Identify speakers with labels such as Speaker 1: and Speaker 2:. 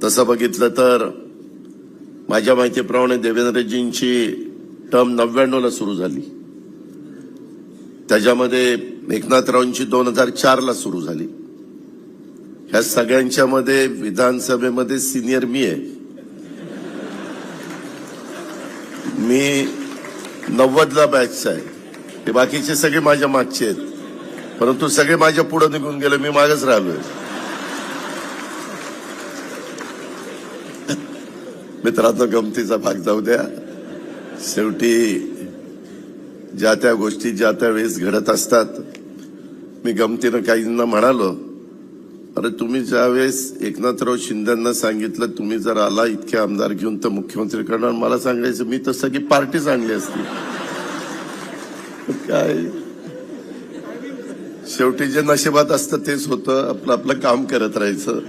Speaker 1: तसं बघितलं तर माझ्या माहितीप्रमाणे देवेंद्रजींची टर्म 99 ला सुरू झाली, त्याच्यामध्ये एकनाथरावांची 2004 ला सुरू झाली. ह्या सगळ्यांच्या मध्ये विधानसभेमध्ये सिनियर मी आहे. मी 90 ला बॅचचा आहे. ते बाकीचे सगळे माझ्या मागचे आहेत, परंतु सगळे माझ्या पुढे निघून गेले, मी मागच राहिलोय. मित्रांनो, गमतीचा भाग जाऊ द्या. शेवटी ज्या त्या गोष्टी ज्या त्या वेळेस घडत असतात. मी गमतीनं काहींना म्हणालो, अरे तुम्ही ज्यावेळेस एकनाथराव शिंदेंना सांगितलं तुम्ही जर आला इतके आमदार घेऊन तर मुख्यमंत्री करणार, मला सांगायचं मी तर सगळी पार्टीच आणली असती. काय शेवटी जे नशिबात असतं तेच होतं. आपलं आपलं काम करत राहायचं.